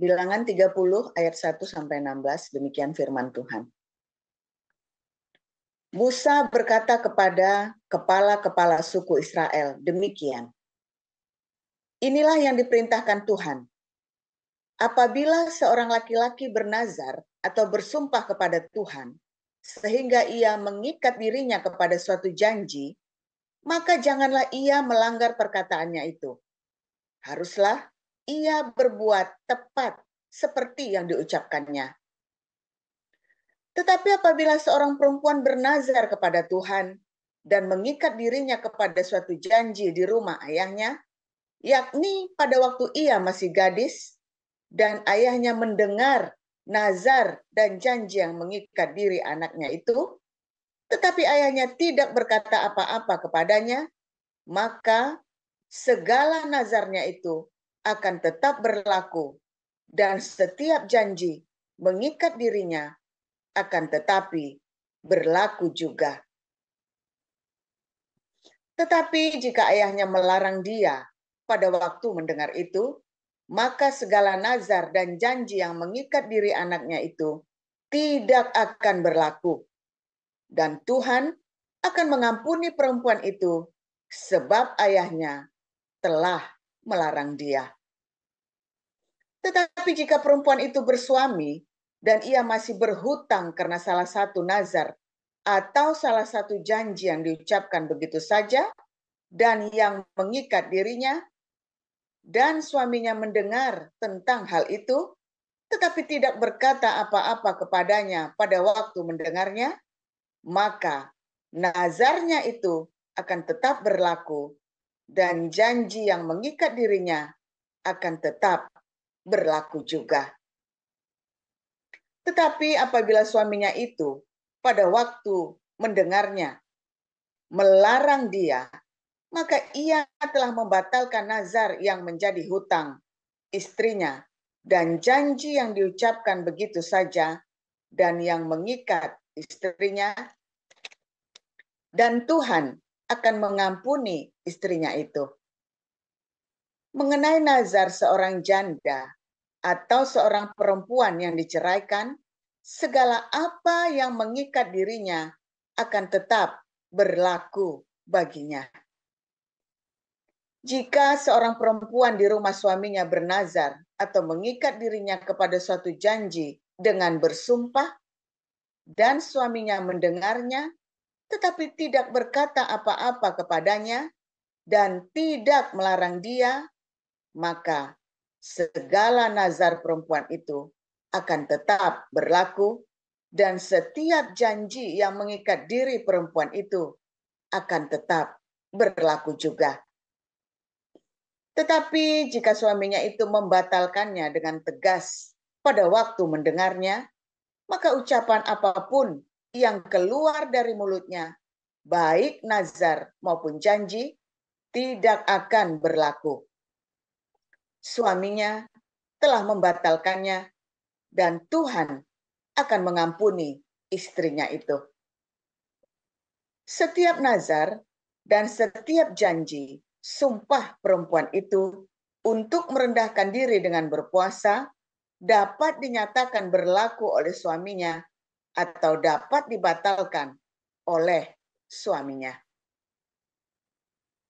Bilangan 30 ayat 1 sampai 16, demikian firman Tuhan. Musa berkata kepada kepala-kepala suku Israel, demikian. Inilah yang diperintahkan Tuhan. Apabila seorang laki-laki bernazar atau bersumpah kepada Tuhan, sehingga ia mengikat dirinya kepada suatu janji, maka janganlah ia melanggar perkataannya itu. Haruslah ia berbuat tepat seperti yang diucapkannya. Tetapi apabila seorang perempuan bernazar kepada Tuhan dan mengikat dirinya kepada suatu janji di rumah ayahnya, yakni pada waktu ia masih gadis, dan ayahnya mendengar nazar dan janji yang mengikat diri anaknya itu, tetapi ayahnya tidak berkata apa-apa kepadanya, maka segala nazarnya itu akan tetap berlaku, dan setiap janji mengikat dirinya akan tetapi berlaku juga. Tetapi jika ayahnya melarang dia pada waktu mendengar itu, maka segala nazar dan janji yang mengikat diri anaknya itu tidak akan berlaku. Dan Tuhan akan mengampuni perempuan itu sebab ayahnya telah melarang dia. Tetapi jika perempuan itu bersuami dan ia masih berhutang karena salah satu nazar atau salah satu janji yang diucapkan begitu saja dan yang mengikat dirinya, dan suaminya mendengar tentang hal itu, tetapi tidak berkata apa-apa kepadanya pada waktu mendengarnya, maka nazarnya itu akan tetap berlaku dan janji yang mengikat dirinya akan tetap berlaku juga. Tetapi apabila suaminya itu pada waktu mendengarnya melarang dia, maka ia telah membatalkan nazar yang menjadi hutang istrinya dan janji yang diucapkan begitu saja dan yang mengikat istrinya, dan Tuhan akan mengampuni istrinya itu. Mengenai nazar seorang janda atau seorang perempuan yang diceraikan, segala apa yang mengikat dirinya akan tetap berlaku baginya. Jika seorang perempuan di rumah suaminya bernazar atau mengikat dirinya kepada suatu janji dengan bersumpah, dan suaminya mendengarnya, tetapi tidak berkata apa-apa kepadanya, dan tidak melarang dia, maka segala nazar perempuan itu akan tetap berlaku, dan setiap janji yang mengikat diri perempuan itu akan tetap berlaku juga. Tetapi jika suaminya itu membatalkannya dengan tegas pada waktu mendengarnya, maka ucapan apapun yang keluar dari mulutnya, baik nazar maupun janji, tidak akan berlaku. Suaminya telah membatalkannya, dan Tuhan akan mengampuni istrinya itu. Setiap nazar dan setiap janji, sumpah perempuan itu untuk merendahkan diri dengan berpuasa dapat dinyatakan berlaku oleh suaminya atau dapat dibatalkan oleh suaminya.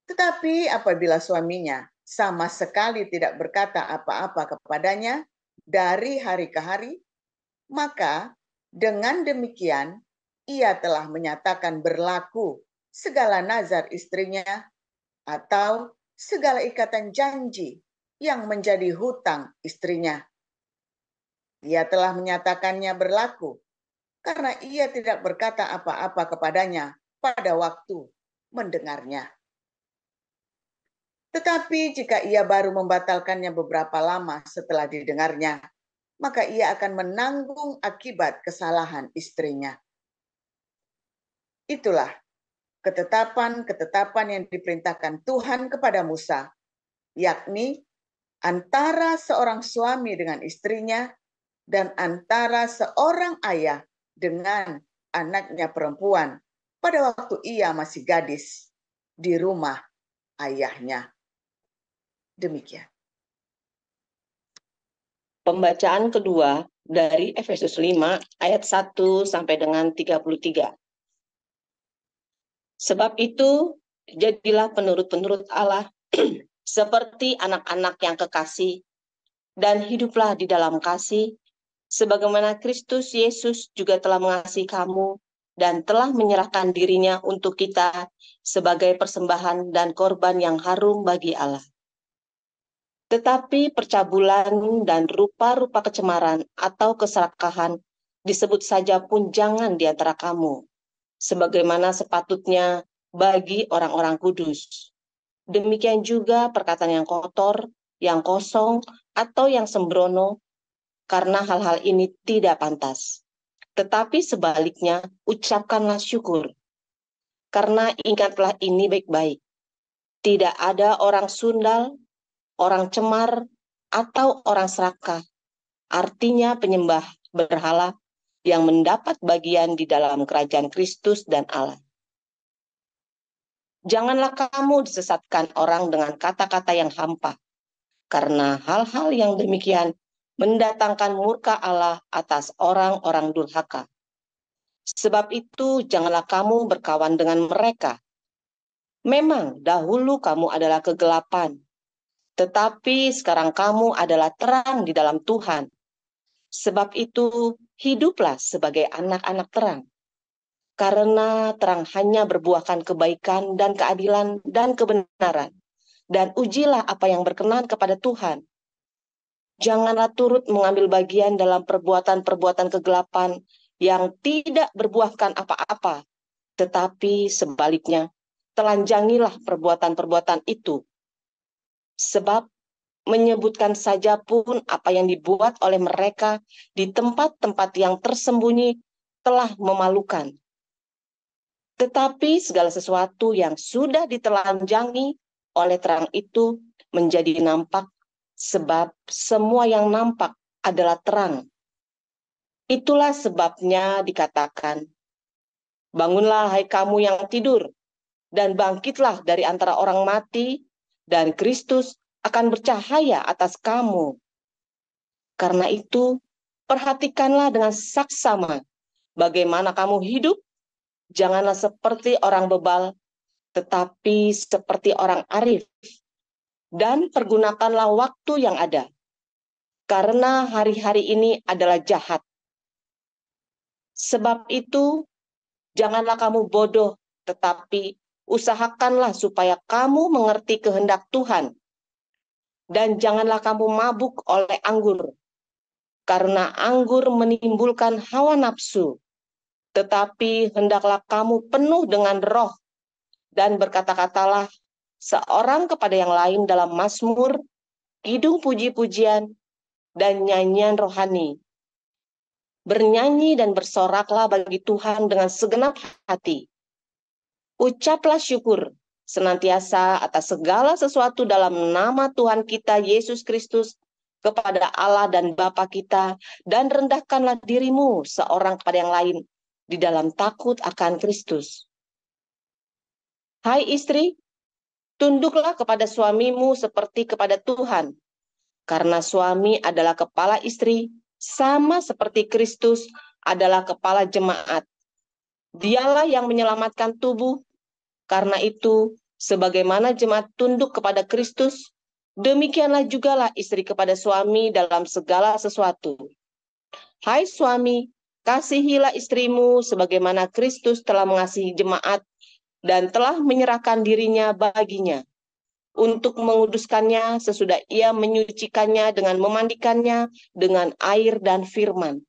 Tetapi apabila suaminya sama sekali tidak berkata apa-apa kepadanya dari hari ke hari, maka dengan demikian ia telah menyatakan berlaku segala nazar istrinya atau segala ikatan janji yang menjadi hutang istrinya. Ia telah menyatakannya berlaku karena ia tidak berkata apa-apa kepadanya pada waktu mendengarnya. Tetapi jika ia baru membatalkannya beberapa lama setelah didengarnya, maka ia akan menanggung akibat kesalahan istrinya. Itulah ketetapan-ketetapan yang diperintahkan Tuhan kepada Musa, yakni antara seorang suami dengan istrinya dan antara seorang ayah dengan anaknya perempuan pada waktu ia masih gadis di rumah ayahnya. Demikian. Pembacaan kedua dari Efesus 5 ayat 1 sampai dengan 33. Sebab itu, jadilah penurut-penurut Allah seperti anak-anak yang kekasih, dan hiduplah di dalam kasih, sebagaimana Kristus Yesus juga telah mengasihi kamu dan telah menyerahkan dirinya untuk kita sebagai persembahan dan korban yang harum bagi Allah. Tetapi percabulan dan rupa-rupa kecemaran atau keserakahan disebut saja pun jangan di antara kamu, sebagaimana sepatutnya bagi orang-orang kudus. Demikian juga perkataan yang kotor, yang kosong, atau yang sembrono, karena hal-hal ini tidak pantas. Tetapi sebaliknya, ucapkanlah syukur. Karena ingatlah ini baik-baik. Tidak ada orang sundal, orang cemar, atau orang serakah, artinya penyembah berhala, yang mendapat bagian di dalam kerajaan Kristus dan Allah. Janganlah kamu disesatkan orang dengan kata-kata yang hampa, karena hal-hal yang demikian mendatangkan murka Allah atas orang-orang durhaka. Sebab itu janganlah kamu berkawan dengan mereka. Memang dahulu kamu adalah kegelapan, tetapi sekarang kamu adalah terang di dalam Tuhan. Sebab itu hiduplah sebagai anak-anak terang. Karena terang hanya berbuahkan kebaikan dan keadilan dan kebenaran. Dan ujilah apa yang berkenan kepada Tuhan. Janganlah turut mengambil bagian dalam perbuatan-perbuatan kegelapan yang tidak berbuahkan apa-apa, tetapi sebaliknya, telanjangilah perbuatan-perbuatan itu. Sebab menyebutkan saja pun apa yang dibuat oleh mereka di tempat-tempat yang tersembunyi telah memalukan. Tetapi segala sesuatu yang sudah ditelanjangi oleh terang itu menjadi nampak, sebab semua yang nampak adalah terang. Itulah sebabnya dikatakan, bangunlah hai kamu yang tidur, dan bangkitlah dari antara orang mati, dan Kristus akan bercahaya atas kamu. Karena itu, perhatikanlah dengan saksama bagaimana kamu hidup. Janganlah seperti orang bebal, tetapi seperti orang arif. Dan pergunakanlah waktu yang ada, karena hari-hari ini adalah jahat. Sebab itu, janganlah kamu bodoh, tetapi usahakanlah supaya kamu mengerti kehendak Tuhan. Dan janganlah kamu mabuk oleh anggur, karena anggur menimbulkan hawa nafsu. Tetapi hendaklah kamu penuh dengan roh, dan berkata-katalah seorang kepada yang lain dalam mazmur, kidung puji-pujian, dan nyanyian rohani. Bernyanyi dan bersoraklah bagi Tuhan dengan segenap hati. Ucaplah syukur senantiasa atas segala sesuatu dalam nama Tuhan kita Yesus Kristus kepada Allah dan Bapa kita, dan rendahkanlah dirimu seorang kepada yang lain di dalam takut akan Kristus. Hai istri, tunduklah kepada suamimu seperti kepada Tuhan, karena suami adalah kepala istri, sama seperti Kristus adalah kepala jemaat. Dialah yang menyelamatkan tubuh. Karena itu, sebagaimana jemaat tunduk kepada Kristus, demikianlah jugalah istri kepada suami dalam segala sesuatu. Hai suami, kasihilah istrimu sebagaimana Kristus telah mengasihi jemaat dan telah menyerahkan dirinya baginya, untuk menguduskannya sesudah ia menyucikannya dengan memandikannya dengan air dan firman,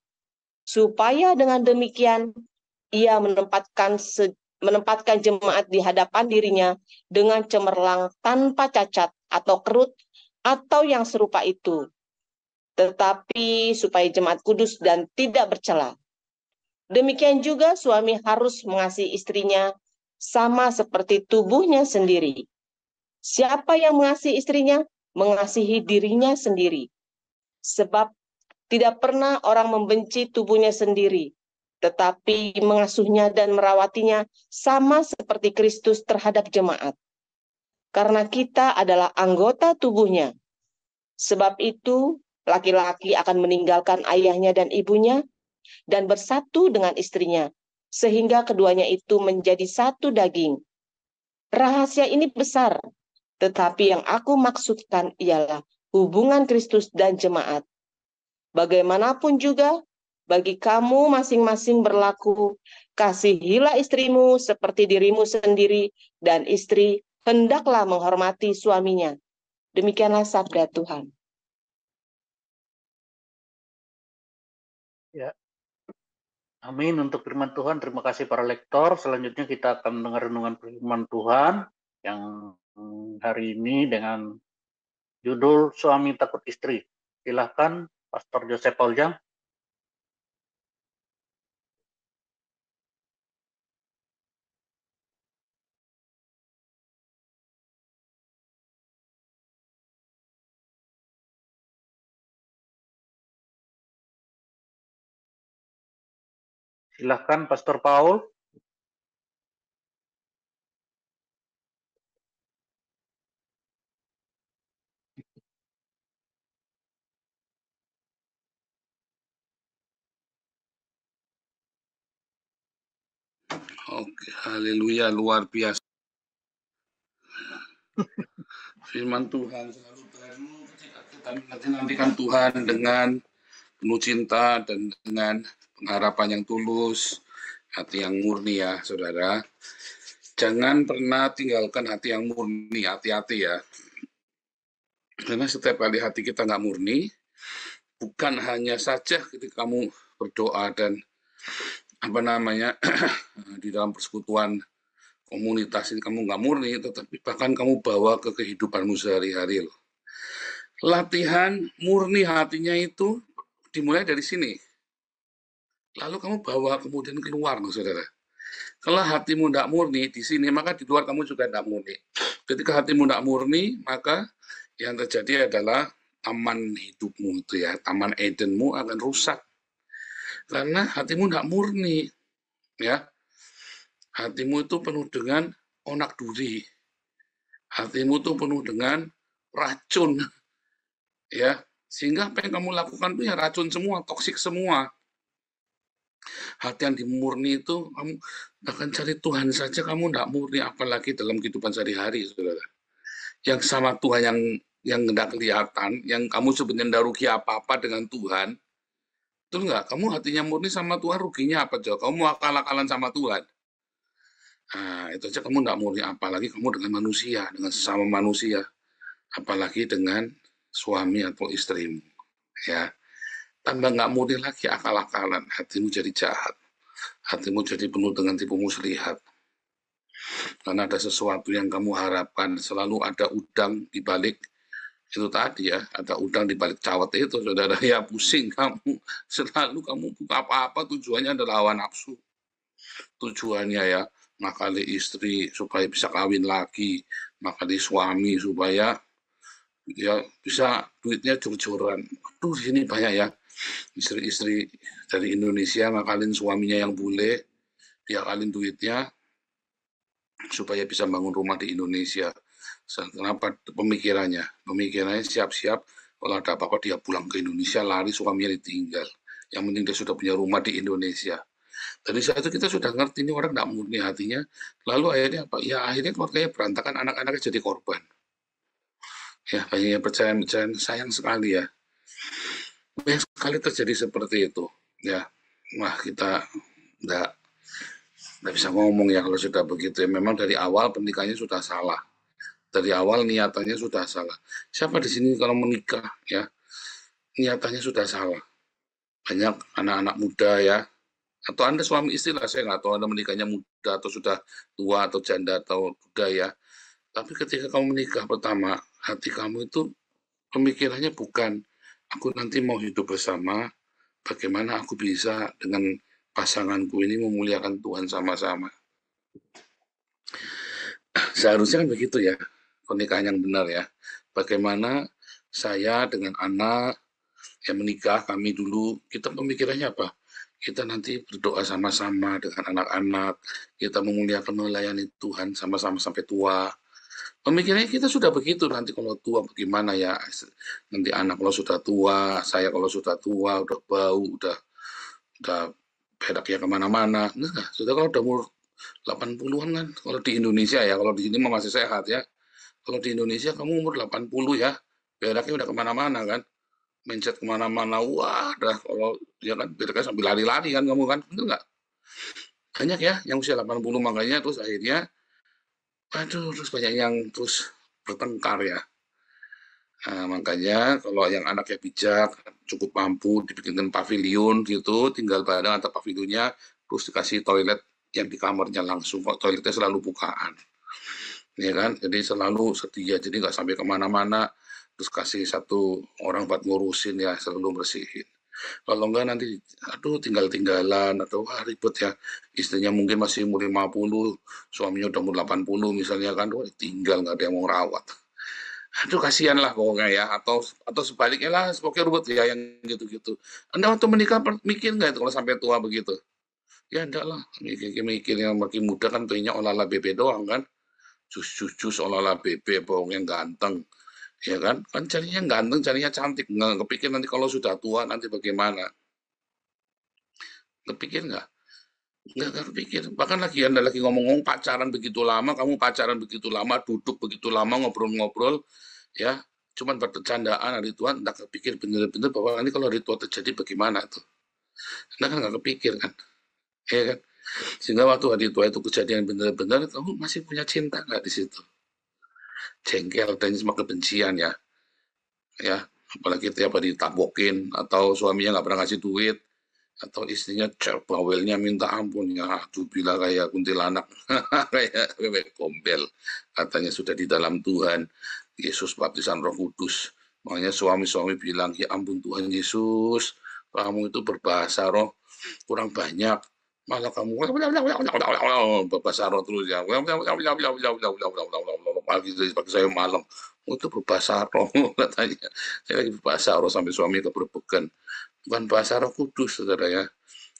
supaya dengan demikian ia menempatkan jemaat di hadapan dirinya dengan cemerlang, tanpa cacat atau kerut atau yang serupa itu, tetapi supaya jemaat kudus dan tidak bercela. Demikian juga suami harus mengasihi istrinya sama seperti tubuhnya sendiri. Siapa yang mengasihi istrinya, mengasihi dirinya sendiri. Sebab tidak pernah orang membenci tubuhnya sendiri, tetapi mengasuhnya dan merawatinya sama seperti Kristus terhadap jemaat. Karena kita adalah anggota tubuhnya. Sebab itu, laki-laki akan meninggalkan ayahnya dan ibunya dan bersatu dengan istrinya, sehingga keduanya itu menjadi satu daging. Rahasia ini besar, tetapi yang aku maksudkan ialah hubungan Kristus dan jemaat. Bagaimanapun juga, bagi kamu masing-masing berlaku, kasihilah istrimu seperti dirimu sendiri, dan istri hendaklah menghormati suaminya. Demikianlah sabda Tuhan. Ya. Amin untuk firman Tuhan. Terima kasih para lektor. Selanjutnya kita akan mendengar renungan firman Tuhan yang hari ini dengan judul Suami Takut Istri. Silahkan Pastor Joseph Pauljang. Silahkan Pastor Paul. Oke, haleluya, luar biasa. Firman Tuhan selalu baru ketika kita nantikan Tuhan dengan penuh cinta dan dengan pengharapan yang tulus, hati yang murni ya, saudara. Jangan pernah tinggalkan hati yang murni, hati-hati ya. Karena setiap kali hati kita nggak murni, bukan hanya saja ketika kamu berdoa dan di dalam persekutuan komunitas ini kamu nggak murni, tetapi bahkan kamu bawa ke kehidupanmu sehari-hari loh. Latihan murni hatinya itu dimulai dari sini. Lalu kamu bawa kemudian keluar loh saudara. Kalau hatimu tidak murni di sini, maka di luar kamu juga tidak murni. Ketika hatimu tidak murni, maka yang terjadi adalah taman hidupmu itu ya, taman Edenmu akan rusak. Karena hatimu tidak murni, ya. Hatimu itu penuh dengan onak duri. Hatimu itu penuh dengan racun, ya. Sehingga apa yang kamu lakukan itu ya racun semua, toksik semua. Hati yang dimurni itu kamu akan cari Tuhan saja, kamu tidak murni, apalagi dalam kehidupan sehari-hari, saudara. Yang sama Tuhan yang tidak kelihatan, yang kamu sebenarnya tidak rugi apa-apa dengan Tuhan, itu enggak, kamu hatinya murni sama Tuhan, ruginya apa coba? Kamu mau akal-akalan sama Tuhan. Nah, itu aja kamu tidak murni, apalagi kamu dengan manusia, dengan sesama manusia, apalagi dengan suami atau istrimu, ya. Tambah nggak murni lagi akal-akalan, hatimu jadi jahat, hatimu jadi penuh dengan tipu muslihat. Karena ada sesuatu yang kamu harapkan, selalu ada udang di balik itu tadi ya, ada udang di balik cawat itu, saudara, ya pusing kamu, selalu kamu buka apa-apa tujuannya adalah hawa nafsu. Tujuannya ya, makali istri supaya bisa kawin lagi, makali suami supaya ya bisa duitnya jor-joran. Aduh, di sini banyak ya istri-istri dari Indonesia ngakalin suaminya yang bule, dia akalin duitnya supaya bisa bangun rumah di Indonesia. Kenapa pemikirannya? Pemikirannya siap-siap kalau ada apa-apa dia pulang ke Indonesia, lari suaminya ditinggal. Yang penting dia sudah punya rumah di Indonesia. Dari saat itu kita sudah ngerti ini orang tidak murni hatinya. Lalu akhirnya apa? Ya akhirnya keluarganya berantakan, anak-anaknya jadi korban. Ya banyak yang percaya sayang sekali ya. Banyak sekali terjadi seperti itu. Ya, wah kita nggak bisa ngomong ya kalau sudah begitu. Ya, memang dari awal pernikahannya sudah salah. Dari awal niatannya sudah salah. Siapa di sini kalau menikah ya niatannya sudah salah. Banyak anak-anak muda ya, atau Anda suami istri lah, saya nggak tahu Anda menikahnya muda atau sudah tua atau janda atau muda ya. Tapi ketika kamu menikah pertama, hati kamu itu pemikirannya bukan aku nanti mau hidup bersama, bagaimana aku bisa dengan pasanganku ini memuliakan Tuhan sama-sama. Seharusnya kan begitu ya, pernikahan yang benar ya. Bagaimana saya dengan anak yang menikah, kami dulu, kita pemikirannya apa? Kita nanti berdoa sama-sama dengan anak-anak, kita memuliakan melayani Tuhan sama-sama sampai tua. Pemikirannya kita sudah begitu, nanti kalau tua bagaimana ya, nanti anak kalau sudah tua, saya kalau sudah tua, udah bau, udah berak ya kemana-mana. Nah, sudah kalau udah umur 80-an kan, kalau di Indonesia ya, kalau di sini masih sehat ya. Kalau di Indonesia kamu umur 80 ya, beraknya udah kemana-mana kan, mencet kemana-mana, wah, dah kalau ya kan beraknya sambil lari-lari kan kamu kan, bener nggak? Banyak ya yang usia 80 makanya terus akhirnya, aduh, terus banyak yang terus bertengkar ya. Nah, makanya kalau yang anaknya bijak, cukup mampu dibikinkan pavilion gitu, tinggal bareng antar pavilionnya, terus dikasih toilet yang di kamarnya langsung, kok toiletnya selalu bukaan. Ya kan, jadi selalu sedia, jadi nggak sampai kemana-mana, terus kasih satu orang buat ngurusin ya, selalu bersihin. Kalau enggak nanti, aduh tinggal-tinggalan, atau wah ribet ya, istrinya mungkin masih umur 50, suaminya udah umur 80 misalnya kan, wah tinggal nggak ada yang mau rawat. Aduh kasihan lah pokoknya ya, atau sebaliknya lah, pokoknya ribet ya yang gitu-gitu. Anda waktu menikah mikir nggak itu kalau sampai tua begitu? Ya enggak lah, mikir yang makin muda kan pengennya olah-olah bebe doang kan, jus olah-olah bebe, pokoknya ganteng, ya kan? Kan carinya ganteng, carinya cantik, nggak kepikir nanti kalau sudah tua nanti bagaimana? Kepikir nggak? Nggak kepikir. Bahkan Anda lagi ngomong-ngomong pacaran begitu lama, kamu pacaran begitu lama, duduk begitu lama, ngobrol-ngobrol, ya, cuman bercandaan hari tua, nggak kepikir bener-bener bahwa nanti kalau hari tua terjadi bagaimana tuh. Anda kan nggak kepikir kan, ya kan? Sehingga waktu hari tua itu kejadian benar-benar, kamu masih punya cinta nggak di situ? Jengkel dan semua kebencian ya, apalagi tiap hari ditabokin, atau suaminya nggak pernah ngasih duit, atau istrinya bawelnya minta ampun ya, aduh bila kayak kuntilanak, kayak bebek gombel, katanya sudah di dalam Tuhan, Yesus baptisan Roh Kudus. Makanya suami-suami bilang, ya ampun Tuhan Yesus, kamu itu berbahasa roh kurang banyak, malah kamu berbahasa roh terus ya, pagi saya malam, itu berbahasa roh katanya, saya lagi berbahasa roh sampai suami keberbekan. Bukan bahasa Roh Kudus, saudara ya,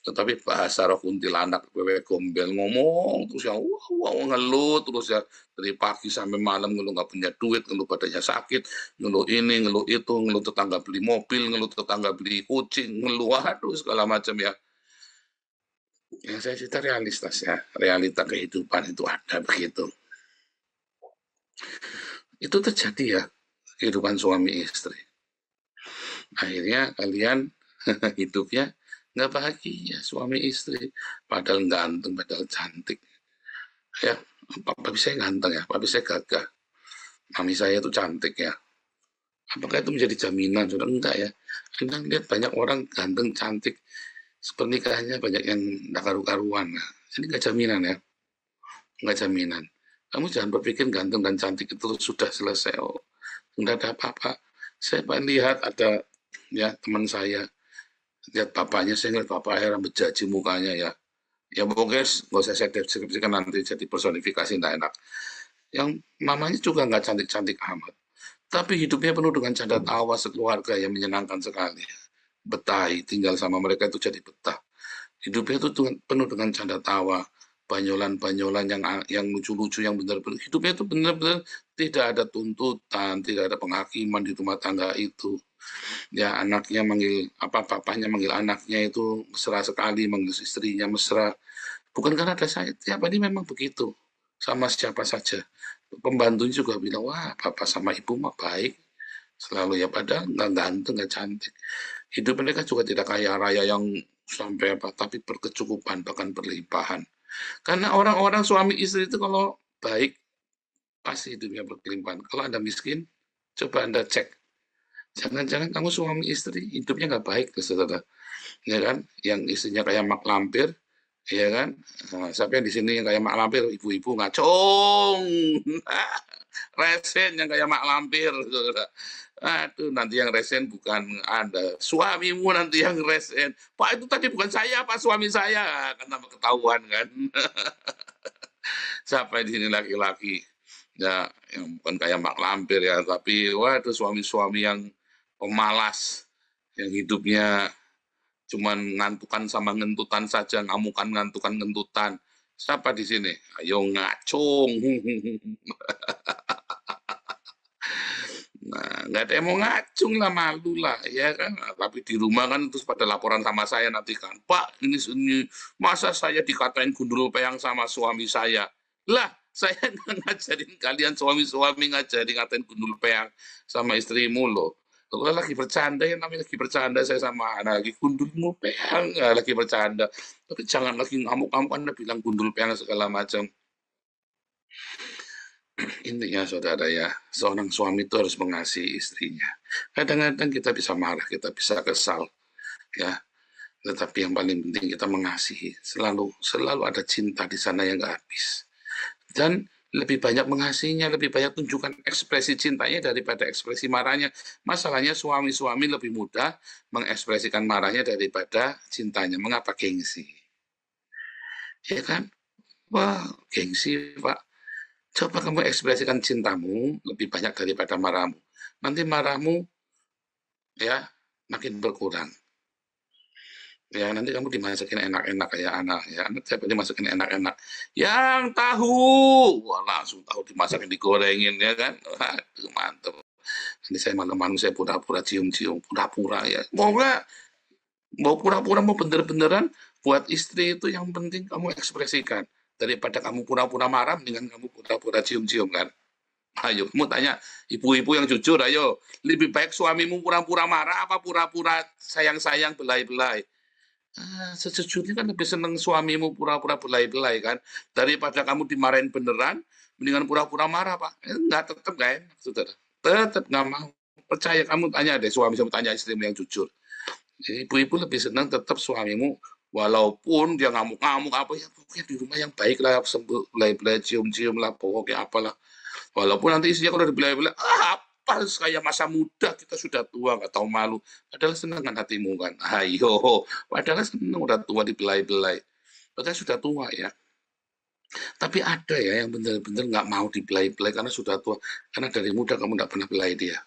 tetapi bahasa roh kuntilanak, bebek gombel, ngomong terus ya, wah, ngeluh terus ya, dari pagi sampai malam ngeluh nggak punya duit, ngeluh badannya sakit, ngeluh ini, ngeluh itu, ngeluh tetangga beli mobil, ngeluh tetangga beli kucing, ngeluh, aduh segala macam ya. Ya saya cerita realitas ya, realita kehidupan itu ada begitu. Itu terjadi ya, kehidupan suami istri. Akhirnya kalian hidupnya nggak bahagia, suami istri, padahal ganteng, padahal cantik. Ya, papi saya ganteng ya, papi saya gagah, mami saya itu cantik ya. Apakah itu menjadi jaminan? Sudah enggak ya. Kita lihat banyak orang ganteng, cantik, pernikahannya banyak yang nggak karu-karuan. Nah, ini nggak jaminan ya, nggak jaminan. Kamu jangan berpikir ganteng dan cantik itu sudah selesai. Oh, nggak ada apa-apa. Saya lihat ada ya teman saya, lihat bapaknya, saya lihat bapak heran berjaji mukanya ya. Ya pokoknya nggak usah saya deskripsikan nanti jadi personifikasi nggak enak. Yang mamanya juga nggak cantik-cantik amat. Tapi hidupnya penuh dengan canda tawa sekeluarga yang menyenangkan sekali. Betah, tinggal sama mereka itu jadi betah. Hidupnya itu penuh dengan canda tawa, banyolan-banyolan yang lucu-lucu, yang benar-benar. Hidupnya itu benar-benar tidak ada tuntutan, tidak ada penghakiman di rumah tangga itu. Ya anaknya manggil bapaknya manggil anaknya itu mesra sekali, manggil istrinya mesra, bukan karena ada saya, tiap hari memang begitu sama siapa saja. Pembantunya juga bilang, wah bapak sama ibu mah baik selalu ya, padahal nggak ganteng, nggak cantik. Hidup mereka juga tidak kaya raya yang sampai tapi berkecukupan, bahkan berlimpahan. Karena orang-orang suami istri itu kalau baik pasti hidupnya berkelimpahan. Kalau Anda miskin, coba Anda cek, jangan-jangan kamu suami istri hidupnya nggak baik, saudara, ya kan? Yang istrinya kayak mak lampir, ya kan? Nah, siapa yang di sini yang kayak mak lampir? Ibu-ibu ngacung, resen yang kayak mak lampir, saudara. Aduh, nanti yang resen bukan Anda, suamimu nanti yang resen. Pak itu tadi bukan saya, Pak suami saya, kan tambah ketahuan kan? Siapa di sini laki-laki? Ya, yang bukan kayak mak lampir ya, tapi waduh suami-suami yang pemalas, yang hidupnya cuman ngantukan sama ngentutan saja, ngamukan ngantukan ngentutan. Siapa di sini? Ayo ngacung. nggak ada yang mau ngacung lah, malu lah, ya kan. Tapi di rumah kan terus pada laporan sama saya nanti kan, Pak, ini masa saya dikatain gundul peyang sama suami saya. Lah, saya nggak ngajarin kalian suami-suami ngatain gundul peyang sama istrimu loh. Kalau lagi bercanda, ya namanya lagi bercanda saya sama anak, lagi gundulmu peyang, ya, lagi bercanda. Tapi jangan lagi ngamuk-ngamuk, Anda bilang gundul peyang segala macam. Intinya saudara ya, seorang suami itu harus mengasihi istrinya. Kadang-kadang kita bisa marah, kita bisa kesal, ya. Tetapi yang paling penting kita mengasihi. Selalu ada cinta di sana yang nggak habis. Dan lebih banyak mengasihinya, lebih banyak tunjukkan ekspresi cintanya daripada ekspresi marahnya. Masalahnya suami-suami lebih mudah mengekspresikan marahnya daripada cintanya. Mengapa? Gengsi. Ya kan? Wah, gengsi, Pak. Coba kamu ekspresikan cintamu lebih banyak daripada marahmu. Nanti marahmu ya makin berkurang. Ya nanti kamu dimasakin enak-enak kayak anak ya. Anak saya dimasakin enak-enak. Yang tahu, wah langsung tahu dimasakin digorengin ya kan. Aduh mantep. Nanti saya malam-malam saya pura-pura cium-cium, pura-pura ya. Mau nggak? Mau pura-pura mau bener-beneran buat istri itu yang penting kamu ekspresikan. Daripada kamu pura-pura marah, dengan kamu pura-pura cium-cium kan. Ayo, kamu tanya ibu-ibu yang jujur, ayo. Lebih baik suamimu pura-pura marah apa pura-pura sayang-sayang belai-belai? Sejujurnya kan lebih seneng suamimu pura-pura belai-belai kan. Daripada kamu dimarahin beneran, mendingan pura-pura marah, Pak. Enggak, tetap gak enak, saudara. Tetap nggak mau. Percaya, kamu tanya deh, suami kamu tanya istrimu yang jujur. Ibu-ibu lebih senang tetap suamimu walaupun dia ngamuk-ngamuk apa ya, pokoknya di rumah yang baik lah, belai-belai cium-cium lah, pokoknya apalah. Walaupun nanti isinya kalau dibelai-belai, apa kayak masa muda, kita sudah tua nggak tahu malu. Padahal senang kan hatimu kan, ayo, padahal senang udah tua dibelai-belai. Padahal sudah tua ya. Tapi ada ya yang benar-benar nggak mau dibelai-belai karena sudah tua, karena dari muda kamu nggak pernah belai dia.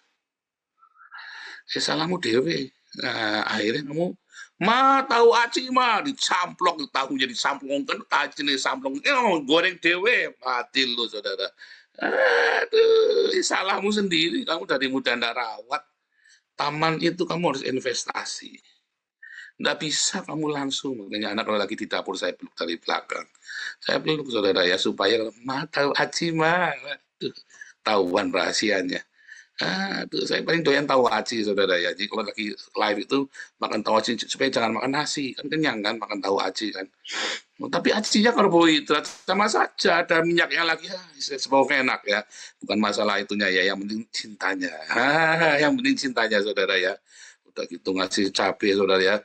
Ya salahmu dewe. Nah, akhirnya kamu tahu aci mah dicamplok, tahunya disamplongkan, tajine disamplong, goreng dewe, mati lu saudara. Aduh, salahmu sendiri, kamu dari muda ndak rawat. Taman itu kamu harus investasi. Nggak bisa kamu langsung, makanya anak kalau lagi di dapur saya peluk dari belakang. Saya peluk saudara ya, supaya tahu aci mah, tahuan rahasianya. Aduh, saya paling doyan tahu aci, saudara ya. Jadi kalau lagi live itu makan tahu aci supaya jangan makan nasi, kan kenyang kan makan tahu aci kan. Tapi acinya karbohidrat sama saja, ada minyaknya lagi ya, semoga enak ya. Bukan masalah itunya ya, yang penting cintanya. Yang penting cintanya saudara ya. Udah gitu ngasih cabai saudara ya.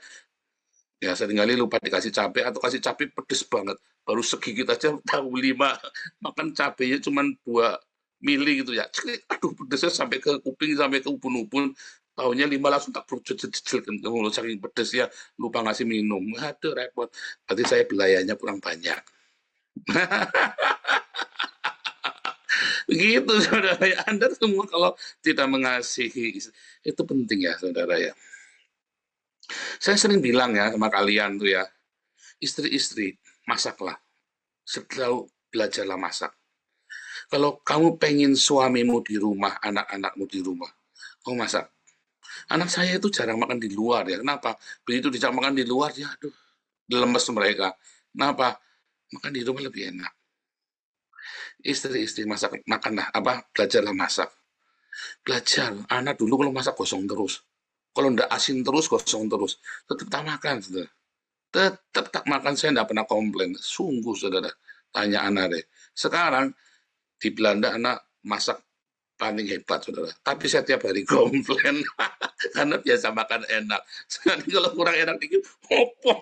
Ya seringkali lupa dikasih cabai atau kasih cabai pedes banget. Baru segigit aja tahu 5, makan cabainya cuma 2 mili gitu ya. Aduh pedesnya sampai ke kuping, sampai ke ubun-ubun. Tahunya 5 langsung tak perlu jejel kan. Saking pedesnya lupa ngasih minum. Aduh repot. Berarti saya belayanya kurang banyak. Begitu saudara ya. Anda semua kalau tidak mengasihi itu penting ya saudara ya. Saya sering bilang ya sama kalian tuh ya, istri-istri masaklah, selalu belajarlah masak. Kalau kamu pengen suamimu di rumah, anak-anakmu di rumah, kamu masak. Anak saya itu jarang makan di luar ya. Kenapa? Begitu dijak makan di luar, ya aduh, lemes mereka. Kenapa? Makan di rumah lebih enak. Istri-istri masak, makanlah, belajarlah masak. Belajar, anak dulu kalau masak gosong terus. Kalau ndak asin terus, gosong terus. Tetap tak makan, saudara. Tetap tak makan, saya ndak pernah komplain. Sungguh, saudara. Tanya anak deh. Sekarang, di Belanda anak masak paling hebat, saudara. Tapi saya tiap hari komplain. Karena biasa makan enak. Sekali kalau kurang enak dikit, opong.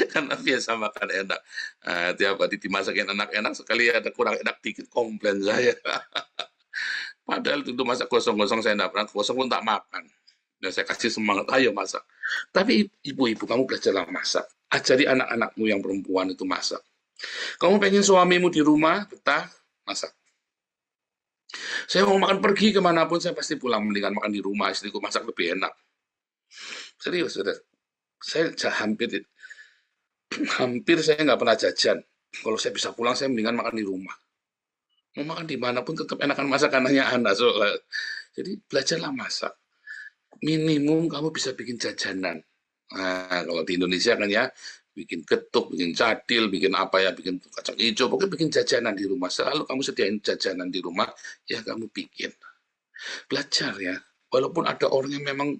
Karena biasa makan enak. Tiap hari dimasakin enak-enak, sekali ada kurang enak dikit, komplain saya. Padahal itu masak gosong-gosong saya nggak pernah, gosong pun tak makan. Dan saya kasih semangat, ayo masak. Tapi ibu-ibu kamu belajarlah masak. Ajari anak-anakmu yang perempuan itu masak. Kamu pengen suamimu di rumah, betah, masak. Saya mau makan pergi kemanapun, saya pasti pulang. Mendingan makan di rumah, istriku masak lebih enak. Serius, saudara. Saya hampir saya nggak pernah jajan. Kalau saya bisa pulang, saya mendingan makan di rumah. Mau makan di mana pun tetap enakan masakanannya anak. Jadi belajarlah masak. Minimum kamu bisa bikin jajanan. Nah, kalau di Indonesia kan ya, bikin getuk, bikin cadil, bikin apa ya, bikin kacang hijau, pokoknya bikin jajanan di rumah. Selalu kamu sediain jajanan di rumah, ya kamu bikin. Belajar ya. Walaupun ada orang yang memang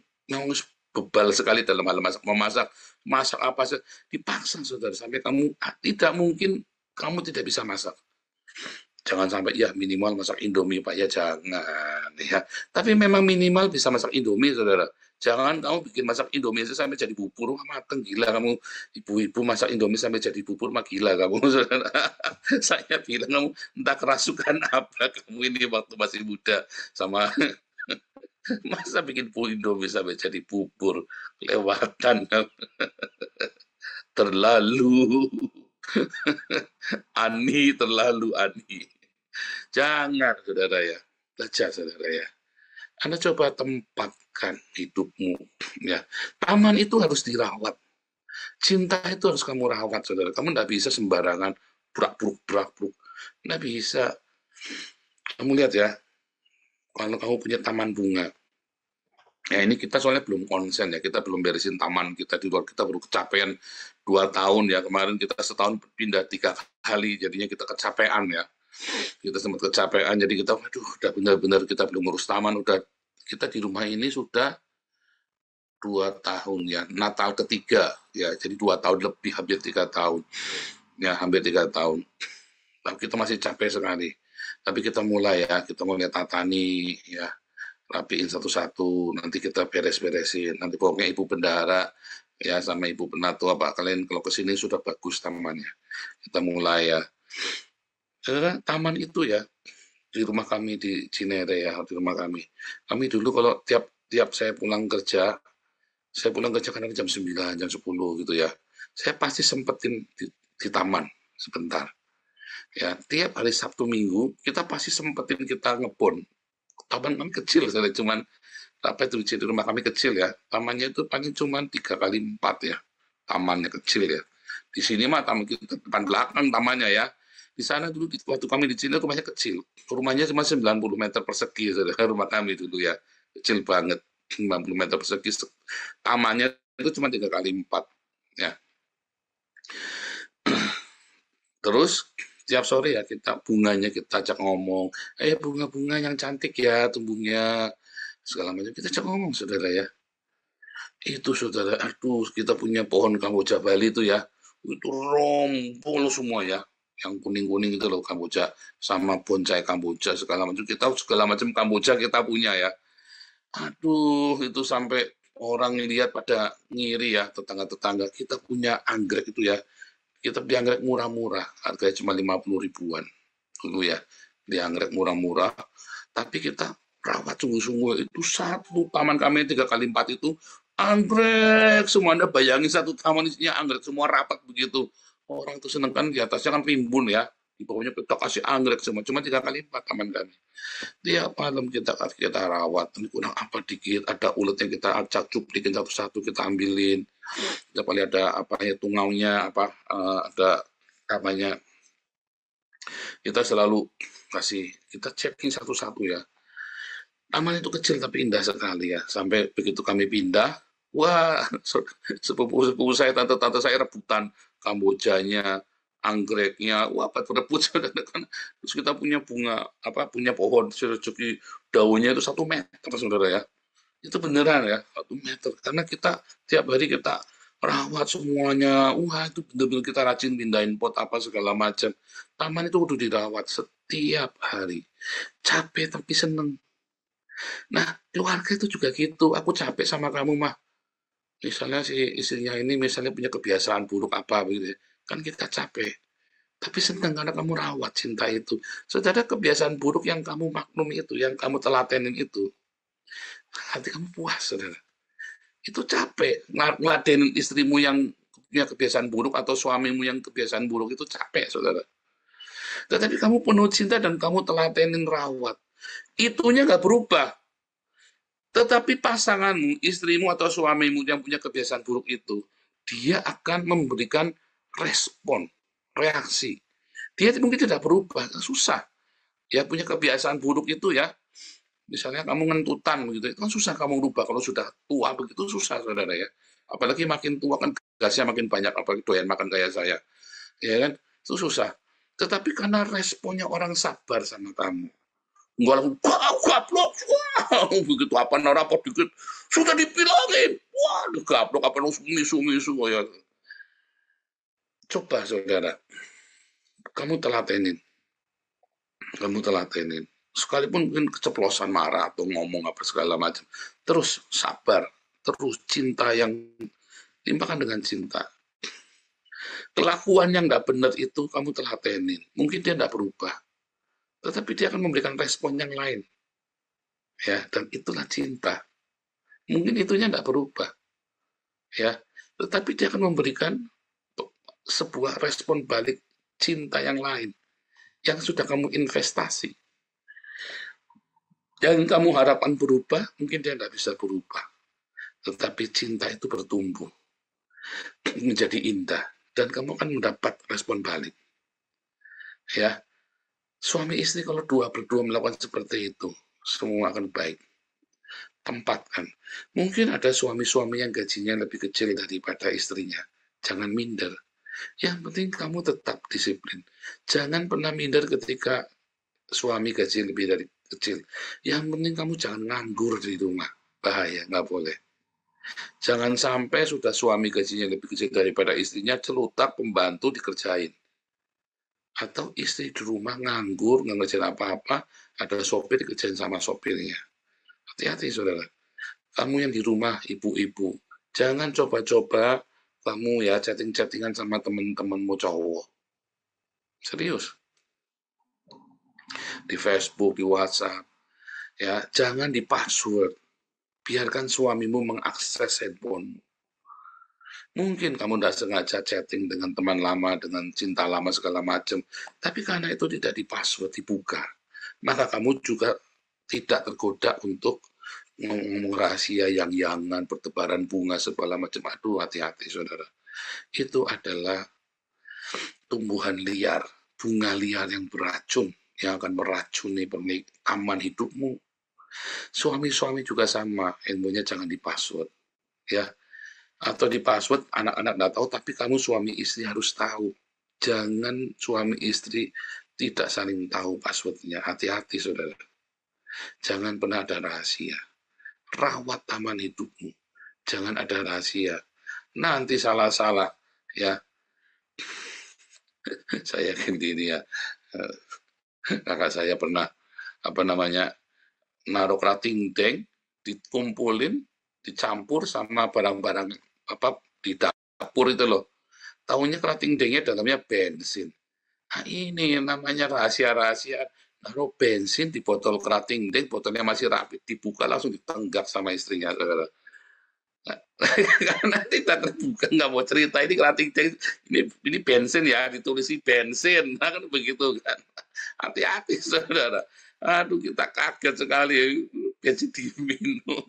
bebal sekali dalam hal masak apa saja, dipaksa saudara, sampai kamu tidak mungkin kamu tidak bisa masak. Jangan sampai ya minimal masak Indomie Pak ya, jangan ya. Tapi memang minimal bisa masak Indomie saudara. Jangan kamu bikin masak Indomie sampai jadi bubur, mateng gila kamu. Ibu-ibu masak Indomie sampai jadi bubur, mah gila kamu saudara. Saya bilang kamu entah kerasukan apa kamu ini waktu masih muda sama masa bikin Indomie sampai jadi bubur, kelewatan. Terlalu Ani, terlalu Ani. Jangan saudara ya, belajar saudara ya. Anda coba tempatkan hidupmu ya. Taman itu harus dirawat. Cinta itu harus kamu rawat saudara. Kamu tidak bisa sembarangan brak-bruk. Tidak bisa. Kamu lihat ya, kalau kamu punya taman bunga, ya ini kita soalnya belum konsen ya, kita belum beresin taman kita di luar, kita baru kecapean 2 tahun ya, kemarin kita setahun pindah 3 kali, jadinya kita kecapean ya. Kita sempat kecapean, jadi kita, waduh, udah benar-benar kita belum ngurus taman, udah kita di rumah ini sudah 2 tahun ya, Natal ketiga ya, jadi 2 tahun lebih, hampir 3 tahun ya, hampir 3 tahun. Tapi kita masih capek sekali. Tapi kita mulai ya, kita mulai tatani ya, rapiin satu-satu, nanti kita beres-beresin, nanti pokoknya Ibu Bendahara ya sama Ibu Penatua Pak, kalian kalau kesini sudah bagus tamannya, kita mulai ya. Taman itu ya, di rumah kami di Cinere ya, di rumah kami dulu kalau tiap saya pulang kerja kadang jam 9, jam 10 gitu ya, saya pasti sempetin di taman sebentar ya. Tiap hari Sabtu Minggu kita pasti sempetin, kita ngebon. Taman kami kecil saja, cuman apa itu di rumah kami kecil ya, tamannya itu paling cuman 3x4 ya, tamannya kecil ya. Di sini mah taman kita depan belakang tamannya ya. Di sana dulu waktu kami di Cina rumahnya kecil, rumahnya cuma 90 meter persegi saudara, rumah kami dulu ya, kecil banget, 90 meter persegi, tamannya itu cuma 3x4 ya. Terus tiap sore ya kita bunganya kita ajak ngomong, bunga-bunga yang cantik ya tumbuhnya segala macam, kita ajak ngomong saudara ya. Itu saudara, aduh, kita punya pohon Kamboja Bali itu ya, itu rompol semua ya, yang kuning-kuning itu loh Kamboja, sama bonsai Kamboja segala macam, kita segala macam Kamboja kita punya ya. Aduh, itu sampai orang lihat pada ngiri ya, tetangga-tetangga, kita punya anggrek itu ya. Kita beli anggrek murah-murah, harganya cuma 50 ribuan dulu ya, beli anggrek murah-murah, tapi kita rawat sungguh-sungguh. Itu satu taman kami 3x4 itu anggrek semua. Anda bayangin satu taman isinya anggrek semua, rapat begitu. Orang itu seneng kan, di atasnya kan rimbun ya, di bawahnya kita kasih anggrek semua, cuma 3x4 taman kami. Tiap malam kita rawat, ini kurang apa dikit, ada ulet yang kita acak cuplikin satu-satu, kita ambilin. Kita paling ada apa ya, tungaunya apa, ada apanya, kita selalu kasih, kita checking satu-satu ya. Taman itu kecil tapi indah sekali ya, sampai begitu kami pindah, wah, sepupu saya, tante-tante saya rebutan Kambojanya, anggreknya, wah, berebut kan. Terus kita punya bunga apa, punya pohon rezeki, daunnya itu 1 meter saudara ya. Itu beneran ya, 1 meter. Karena kita tiap hari kita rawat semuanya. Wah, itu bener-bener kita rajin pindahin pot apa segala macam. Taman itu udah dirawat setiap hari. Capek tapi seneng. Nah, keluarga itu juga gitu. Aku capek sama kamu mah. Misalnya si istrinya ini misalnya punya kebiasaan buruk apa begitu. Kan kita capek. Tapi senang karena kamu rawat cinta itu. Saudara, kebiasaan buruk yang kamu maklumi itu, yang kamu telatenin itu, hati kamu puas, saudara. Itu capek, ngeladenin istrimu yang punya kebiasaan buruk atau suamimu yang kebiasaan buruk, itu capek, saudara. Tetapi kamu penuh cinta dan kamu telatenin rawat. Itunya nggak berubah. Tetapi pasanganmu, istrimu atau suamimu yang punya kebiasaan buruk itu, dia akan memberikan respon, reaksi. Dia mungkin tidak berubah, susah. Ya punya kebiasaan buruk itu ya, Misalnya kamu ngentutan begitu, itu kan susah kamu rubah kalau sudah tua begitu, susah saudara ya. Apalagi makin tua kan gasnya makin banyak, apalagi doyan makan kayak saya, ya kan, itu susah. Tetapi karena responnya orang sabar sama kamu, nggak langsung gaplok, wah, begitu apa narapot dikit sudah dibilangin, wah, gaplok apa langsung misu ya. Coba saudara, kamu telatenin, sekalipun mungkin keceplosan marah atau ngomong apa segala macam, terus sabar, terus cinta yang timpakan dengan cinta. Kelakuan yang nggak benar itu kamu telatenin, mungkin dia nggak berubah, tetapi dia akan memberikan respon yang lain, ya, dan itulah cinta. Mungkin itunya nggak berubah, ya, tetapi dia akan memberikan sebuah respon balik cinta yang lain, yang sudah kamu investasi. Yang kamu harapkan berubah, mungkin dia nggak bisa berubah. Tetapi cinta itu bertumbuh, menjadi indah, dan kamu akan mendapat respon balik. Ya, suami istri kalau berdua melakukan seperti itu, semua akan baik. Tempatkan. Mungkin ada suami-suami yang gajinya lebih kecil daripada istrinya. Jangan minder. Yang penting kamu tetap disiplin. Jangan pernah minder ketika suami gaji lebih dari kecil. Yang penting kamu jangan nganggur di rumah. Bahaya, nggak boleh. Jangan sampai sudah suami gajinya lebih kecil daripada istrinya, celutak pembantu dikerjain. Atau istri di rumah nganggur, nggak ngerjain apa-apa, ada sopir dikerjain sama sopirnya. Hati-hati saudara. Kamu yang di rumah, ibu-ibu, jangan coba-coba kamu ya chatting-chattingan sama temen-temenmu cowok. Serius. Di Facebook, di WhatsApp. Ya, jangan di password. Biarkan suamimu mengakses handphone. Mungkin kamu tidak sengaja chatting dengan teman lama, dengan cinta lama segala macam, tapi karena itu tidak di password, dibuka, maka kamu juga tidak tergoda untuk ngomong rahasia yang-yangan, bertebaran bunga segala macam. Aduh, hati-hati saudara. Itu adalah tumbuhan liar, bunga liar yang beracun, yang akan meracuni taman hidupmu. Suami-suami juga sama, ilmunya jangan di password, ya. Atau di password anak-anak nggak tahu, tapi kamu suami istri harus tahu. Jangan suami istri tidak saling tahu passwordnya. Hati-hati saudara. Jangan pernah ada rahasia. Rawat taman hidupmu. Jangan ada rahasia. Nanti salah-salah, ya. Saya yakin gini ya. Kakak saya pernah naruh kerating deng, dikumpulin, dicampur sama barang-barang di dapur itu loh. Tahunya kerating dengnya dalamnya bensin. Nah ini namanya rahasia-rahasia. Naruh bensin di botol kerating deng, botolnya masih rapi, dibuka langsung ditenggak sama istrinya. Karena tidak terbuka, nggak mau cerita ini kerating deng, ini bensin ya, ditulisi bensin. Nah kan begitu kan. Hati-hati saudara. Aduh kita kaget sekali, bensin diminum.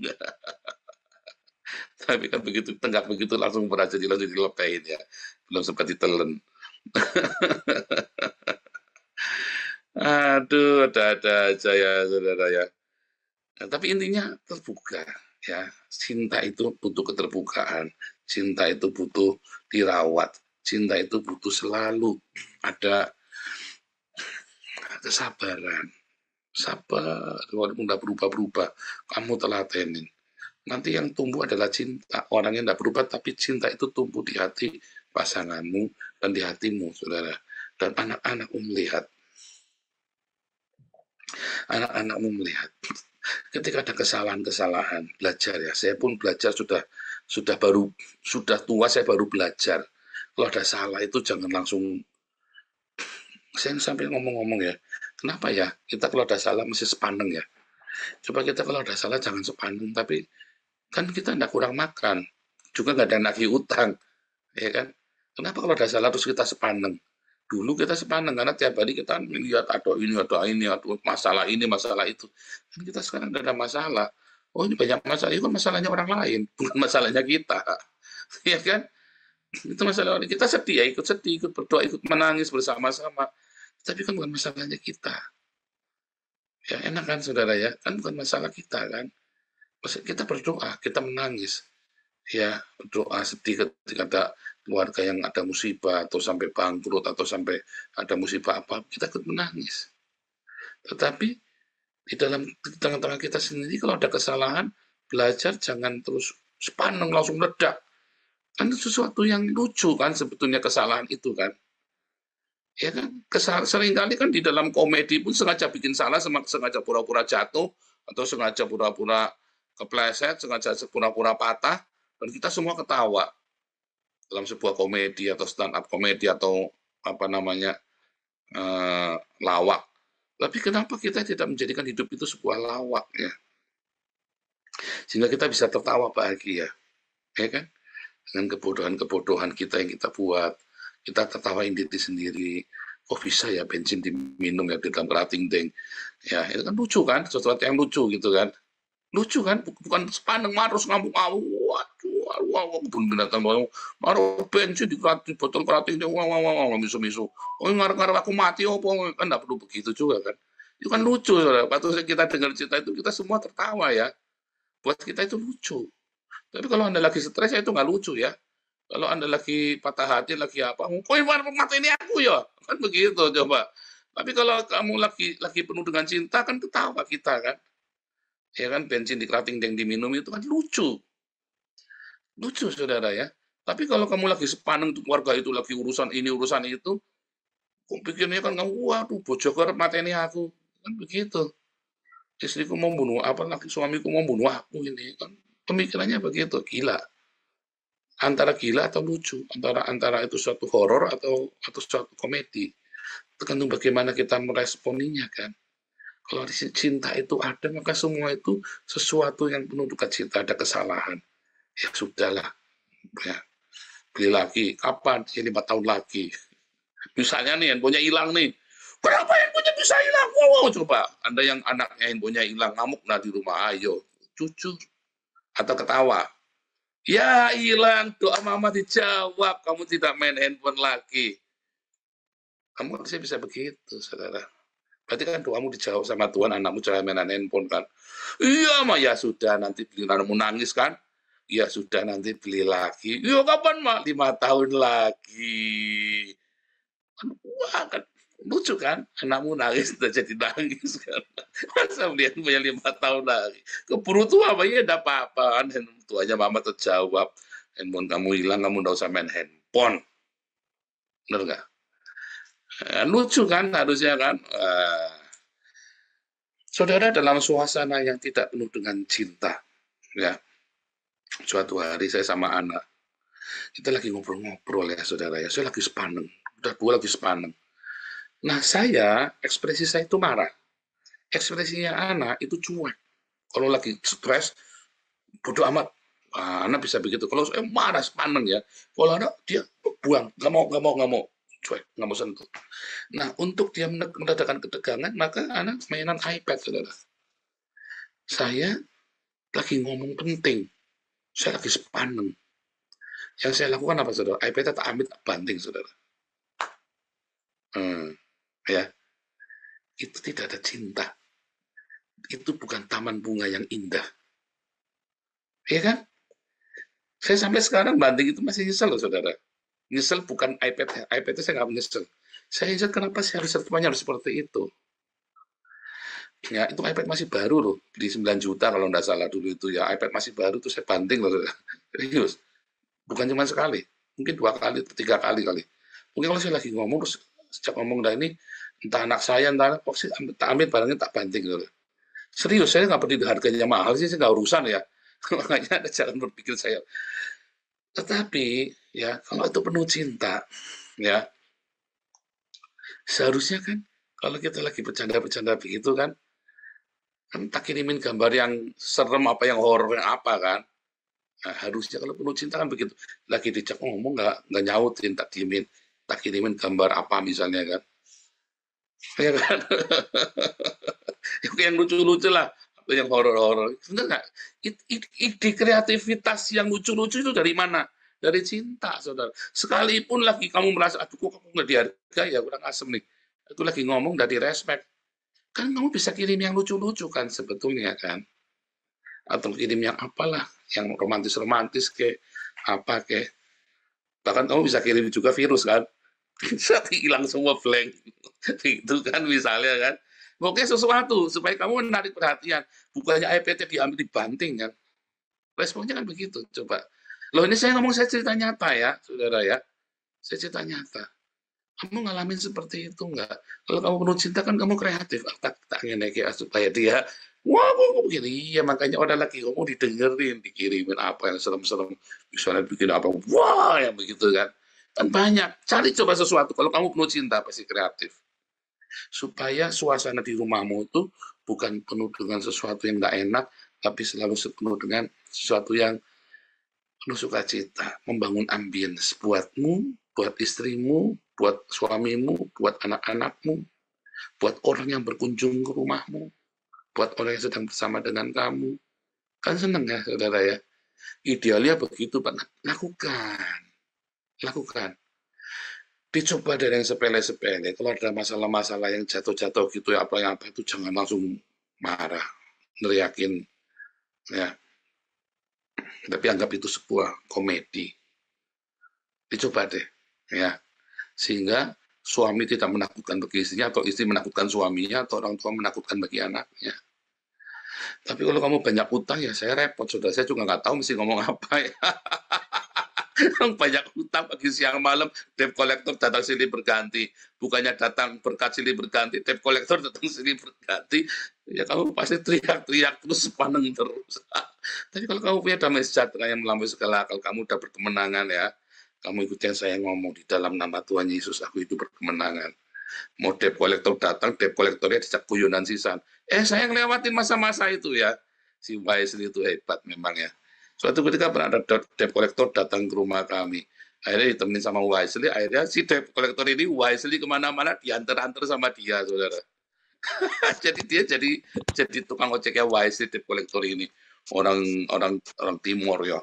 Tapi kan begitu tenggak begitu langsung berasa langsung dilepain ya, belum sempat ditelen. Aduh, ada aja ya saudara ya. Nah, tapi intinya terbuka ya. Cinta itu butuh keterbukaan, cinta itu butuh dirawat, cinta itu butuh selalu ada kesabaran. Sabar, walaupun udah berubah-berubah, kamu telatenin. Nanti yang tumbuh adalah cinta. Orang yang tidak berubah, tapi cinta itu tumbuh di hati pasanganmu dan di hatimu, saudara. Dan anak-anakmu melihat. Anak-anakmu melihat. Ketika ada kesalahan-kesalahan, belajar ya. Saya pun belajar sudah tua, saya baru belajar. Kalau ada salah itu jangan langsung. Saya sampai ngomong-ngomong ya. Kenapa ya? Kita kalau ada salah mesti sepaneng ya. Coba kita kalau ada salah jangan sepaneng, tapi kan kita tidak kurang makan, juga nggak ada nagih utang, ya kan? Kenapa kalau ada salah terus kita sepaneng? Dulu kita sepaneng karena tiap hari kita melihat ada masalah ini, masalah itu. Kan kita sekarang nggak ada masalah. Oh ini banyak masalah, itu kan masalahnya orang lain, bukan masalahnya kita, ya kan? Itu masalah orang kita sedih ya, ikut sedih, ikut berdoa, ikut menangis bersama-sama. Tapi kan bukan masalahnya kita, Ya enak kan saudara ya, kan bukan masalah kita kan. Kita berdoa, kita menangis. Ya, berdoa sedih ketika ada keluarga yang ada musibah atau sampai bangkrut atau sampai ada musibah apa, kita ikut menangis. Tetapi di dalam tengah-tengah kita sendiri kalau ada kesalahan, belajar jangan terus sepaneng langsung meledak. Kan itu sesuatu yang lucu kan sebetulnya kesalahan itu kan. Ya kan, seringkali kan di dalam komedi pun sengaja bikin salah, sengaja pura-pura jatuh, atau sengaja pura-pura kepleset, sengaja pura-pura patah, dan kita semua ketawa dalam sebuah komedi atau stand up komedi atau apa namanya lawak. Tapi kenapa kita tidak menjadikan hidup itu sebuah lawak ya? Sehingga kita bisa tertawa bahagia, ya kan? Dengan kebodohan-kebodohan kita yang kita buat, kita tertawain diri sendiri. Oh bisa ya bensin diminum ya di dalam kerating deng. Ya itu kan lucu kan, sesuatu yang lucu gitu kan. Lucu kan, bukan sepaneng marus ngamuk-ngamuk. Waduh, kebun binatang maruh bensin di botol kerating deng. Wah, misu-misu. Oh ngarep-ngarep aku mati apa? Kan nggak perlu begitu juga kan. Itu kan lucu, saudara. Waktu kita dengar cerita itu kita semua tertawa ya. Buat kita itu lucu. Tapi kalau Anda lagi stres ya itu nggak lucu ya. Kalau Anda lagi patah hati, lagi apa, kok mata ini aku ya? Kan begitu coba. Tapi kalau kamu lagi penuh dengan cinta, kan ketawa kita kan. Ya kan, bensin di kerating yang diminum itu kan lucu. Lucu, saudara ya. Tapi kalau kamu lagi sepaneng keluarga itu, lagi urusan ini, urusan itu, kok pikirnya kan, waduh, bojoker mata ini aku. Kan begitu. Istriku mau bunuh, apalagi suamiku mau bunuh aku ini. Kan pemikirannya begitu, gila. Antara gila atau lucu, antara itu suatu horor atau suatu komedi, tergantung bagaimana kita meresponinya kan. Kalau cinta itu ada, maka semua itu sesuatu yang penuh duka cita, ada kesalahan, ya sudahlah, ya beli lagi, kapan? Ya 5 tahun lagi. Misalnya nih handphonenya hilang nih, kenapa handphonenya bisa hilang? Wow, coba Anda yang anaknya handphonenya hilang, ngamuk nah di rumah, ayo jujur atau ketawa. Ya hilang, doa mama dijawab, kamu tidak main handphone lagi. Kamu harusnya bisa begitu, saudara. Berarti kan doamu dijawab sama Tuhan, anakmu jangan mainan handphone kan. Iya, Ma, ya sudah, nanti beli, anakmu nangis kan. Ya sudah, nanti beli lagi. Ya kapan, Ma? 5 tahun lagi. Wah, kan lucu kan, anakmu nangis udah jadi nangis kan. Masa melihat punya 5 tahun lagi, keburu tua apa ya, enggak apa-apa kan, tuanya mama terjawab, handphone kamu hilang, kamu enggak usah main handphone, bener nggak? Lucu kan harusnya kan. Saudara, dalam suasana yang tidak penuh dengan cinta, ya, suatu hari saya sama anak, kita lagi ngobrol-ngobrol ya saudara ya, saya lagi sepaneng, udah 2 lagi sepaneng. Nah ekspresi saya itu marah. Ekspresinya anak itu cuek. Kalau lagi stres, bodoh amat. Nah, anak bisa begitu. Kalau saya marah sepaneng ya, kalau anak dia buang, nggak mau, cuek, nggak mau sentuh. Nah untuk dia meredakan ketegangan, maka anak mainan iPad, saudara. Saya lagi ngomong penting, saya lagi sepaneng. Yang saya lakukan apa, saudara? iPad tak ambil, tak banting, saudara. Ya, itu tidak ada cinta. Itu bukan taman bunga yang indah. Ya kan? Saya sampai sekarang banting itu masih nyesel loh, saudara. Nyesel bukan iPad. iPad itu saya nggak nyesel. Saya nyesel kenapa sih harus seperti itu. Ya, itu iPad masih baru loh. Beli 9 juta kalau nggak salah dulu itu ya. iPad masih baru tuh saya banting loh, saudara. Serius. Bukan cuma sekali. Mungkin 2 kali, 3 kali. Mungkin kalau saya lagi ngomong, terus sejak ngomong dah ini, entah anak saya, entah kok sih ambil barangnya tak banting gitu. Serius, saya nggak peduli harganya mahal sih, saya nggak urusan ya. Makanya ada jalan berpikir saya. Tetapi ya kalau itu penuh cinta, ya seharusnya kan kalau kita lagi bercanda-bercanda begitu kan tak kirimin gambar yang serem apa yang horor yang apa kan. Nah, harusnya kalau penuh cinta kan begitu. Lagi dijak ngomong nggak nyautin, tak kirimin gambar apa misalnya kan. Ya kan? Yang lucu-lucu lah, atau yang horor-horor. Benar nggak? Ide kreativitas yang lucu-lucu itu dari mana? Dari cinta, saudara. Sekalipun lagi kamu merasa, aduh kok kamu nggak dihargai ya, kurang asem nih. Itu lagi ngomong dari respect. Kan kamu bisa kirim yang lucu-lucu kan sebetulnya kan. Atau kirim yang apalah, yang romantis-romantis ke apa ke. Bahkan kamu bisa kirim juga virus kan. Bisa hilang semua blank. Itu kan misalnya kan. Oke sesuatu supaya kamu menarik perhatian. Bukannya iPad-nya diambil dibanting kan. Responnya kan begitu. Coba. Loh ini saya ngomong saya cerita nyata ya, saudara ya. Saya cerita nyata. Kamu ngalamin seperti itu enggak? Kalau kamu penuh cinta kan kamu kreatif. Tak supaya dia, wah kok begini. Iya makanya orang lagi kamu didengerin, dikirimin apa yang serem-serem. Misalnya bikin apa, wah yang begitu kan. Kan banyak. Cari coba sesuatu. Kalau kamu penuh cinta pasti kreatif. Supaya suasana di rumahmu itu bukan penuh dengan sesuatu yang enggak enak, tapi selalu penuh dengan sesuatu yang penuh sukacita, membangun ambience buatmu, buat istrimu, buat suamimu, buat anak-anakmu, buat orang yang berkunjung ke rumahmu, buat orang yang sedang bersama dengan kamu. Kan seneng ya, saudara ya. Idealnya begitu, Pak. Lakukan. Lakukan. Dicoba dari yang sepele-sepele. Kalau ada masalah-masalah yang jatuh-jatuh gitu, ya apa itu jangan langsung marah, neriakin. Ya. Tapi anggap itu sebuah komedi. Dicoba deh. Ya. Sehingga suami tidak menakutkan bagi istrinya, atau istri menakutkan suaminya, atau orang tua menakutkan bagi anaknya. Tapi kalau kamu banyak utang, ya saya repot, saudara. Saya juga nggak tahu mesti ngomong apa ya. Banyak utang pagi siang malam, debt collector datang silih berganti. Bukannya datang berkat silih berganti, debt collector datang silih berganti. Ya kamu pasti teriak-teriak terus, paneng terus. Tapi kalau kamu punya damai sejahtera yang melampaui segala akal, kamu udah berkemenangan ya. Kamu ikuti yang saya ngomong, di dalam nama Tuhan Yesus aku itu berkemenangan. Mau debt collector datang, debt collectornya dicak guyonan sisan. Saya ngelewatin masa-masa itu ya. Si Wesley itu hebat memang ya. Suatu ketika pernah ada debt collector datang ke rumah kami. Akhirnya ditemenin sama Wesley, akhirnya si debt collector ini Wesley kemana-mana diantar-antar sama dia, saudara. Jadi dia jadi tukang ojeknya Wesley, debt collector ini. Orang Timur ya.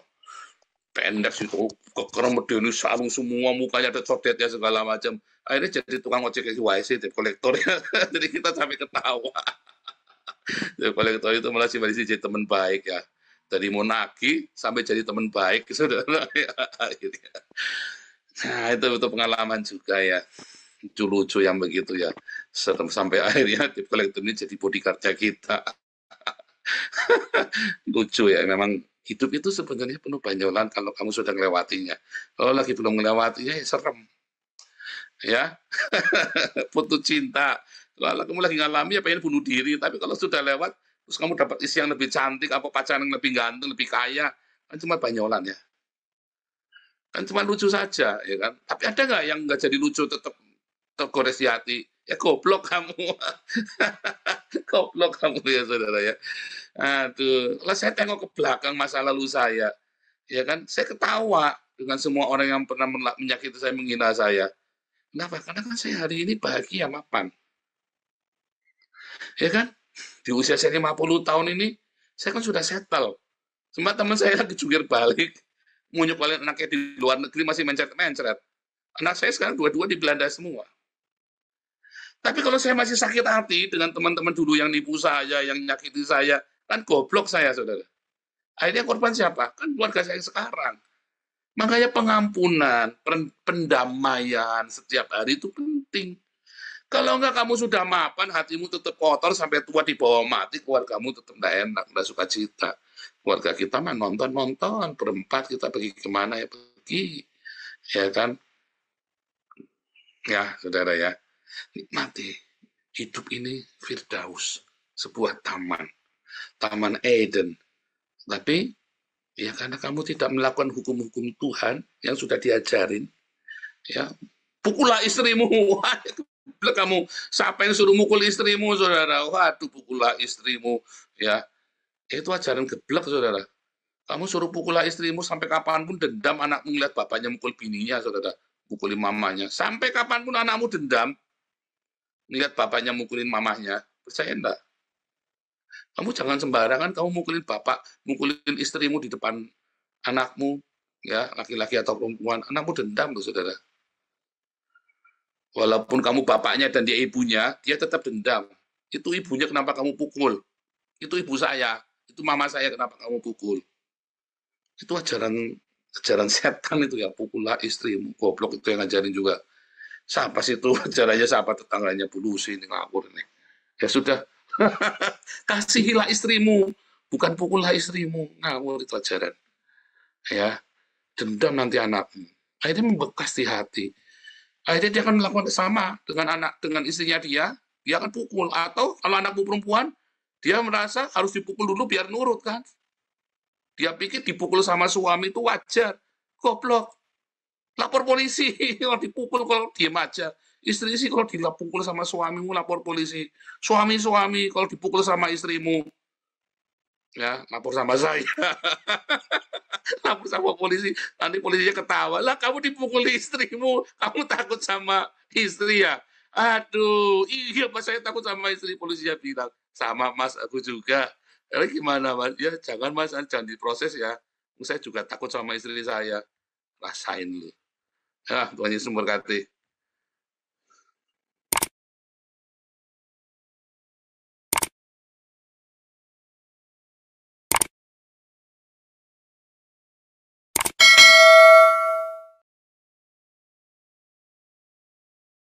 Pendek itu, kekerem medeni sarung semua, mukanya ada codetnya segala macam. Akhirnya jadi tukang ojek si YC, debt collector ya. Jadi kita sampai ketawa. Debt collector itu malah si YC jadi teman baik ya. Dari mau nagih sampai jadi teman baik, saudara. Akhirnya. Nah itu pengalaman juga ya. Lucu-lucu yang begitu ya. Sampai akhirnya debt collector ini jadi bodyguard-nya kita. Lucu ya, memang hidup itu sebenarnya penuh banyolan kalau kamu sudah melewatinya. Kalau lagi belum melewatinya, ya serem. Ya, putus cinta. Kalau kamu lagi ngalami, ya pengen bunuh diri. Tapi kalau sudah lewat, terus kamu dapat istri yang lebih cantik, apa pacaran yang lebih ganteng, lebih kaya, kan cuma banyolan ya. Kan cuma lucu saja, ya kan. Tapi ada nggak yang nggak jadi lucu, tetap tergores di hati? Ya goblok kamu. Goblok kamu ya, saudara ya. Aduh, kalau saya tengok ke belakang masa lalu saya, ya kan, saya ketawa dengan semua orang yang pernah menyakiti saya, menghina saya. Kenapa? Karena kan saya hari ini bahagia, mapan. Ya kan, di usia saya 50 tahun ini, saya kan sudah settle. Semua teman saya lagi jungkir balik, munyuk balik anaknya di luar negeri masih mencret-mencret. Anak saya sekarang dua-dua di Belanda semua. Tapi kalau saya masih sakit hati dengan teman-teman dulu yang nipu saya, yang nyakiti saya, kan goblok saya, saudara. Akhirnya korban siapa? Kan keluarga saya sekarang. Makanya pengampunan, pendamaian setiap hari itu penting. Kalau enggak kamu sudah mapan, hatimu tetap kotor sampai tua di bawah mati, keluargamu tetap enggak enak, enggak suka cita. Keluarga kita mah nonton-nonton, berempat kita pergi kemana ya pergi. Ya kan? Ya, saudara ya. Nikmati. Hidup ini Firdaus, sebuah Taman Eden. Tapi ya karena kamu tidak melakukan hukum-hukum Tuhan yang sudah diajarin, ya pukullah istrimu. Wah, kamu siapa yang suruh mukul istrimu, saudara? Waduh, pukullah istrimu, ya itu ajaran geblek, saudara. Kamu suruh pukullah istrimu sampai kapanpun, dendam anakmu melihat bapaknya mukul bininya, saudara, mukulin mamanya. Sampai kapanpun anakmu dendam melihat bapaknya mukulin mamahnya, percaya enggak? Kamu jangan sembarangan kamu mukulin bapak, mukulin istrimu di depan anakmu, ya laki-laki atau perempuan, anakmu dendam loh, saudara. Walaupun kamu bapaknya dan dia ibunya, dia tetap dendam. Itu ibunya kenapa kamu pukul? Itu ibu saya, itu mama saya kenapa kamu pukul? Itu ajaran setan itu ya, pukullah istrimu. Goblok itu yang ngajarin juga. Siapa sih itu? Ajarannya siapa? Tetangganya Bu Lucy ini ngawur ini. Ya sudah, kasihilah istrimu, bukan pukullah istrimu. Ngawur itu ajaran. Ya, dendam nanti anakmu. Akhirnya membekas di hati. Akhirnya dia akan melakukan sama dengan istrinya dia akan pukul. Atau kalau anakmu perempuan, dia merasa harus dipukul dulu biar nurut kan. Dia pikir dipukul sama suami itu wajar. Goblok. Lapor polisi. Kalau dipukul, kalau diem aja. Istri sih kalau dipukul sama suamimu, lapor polisi. Suami-suami kalau dipukul sama istrimu, ya lapor sama saya. Lapor sama polisi. Nanti polisinya ketawa. Lah kamu dipukul istrimu, kamu takut sama istri ya? Aduh, iya Mas, saya takut sama istri. Polisinya bilang, sama Mas, aku juga. Gimana Mas? Ya jangan Mas, jangan diproses ya. Saya juga takut sama istri saya. Rasain lu. Ya, Tuhan Yesus memberkati.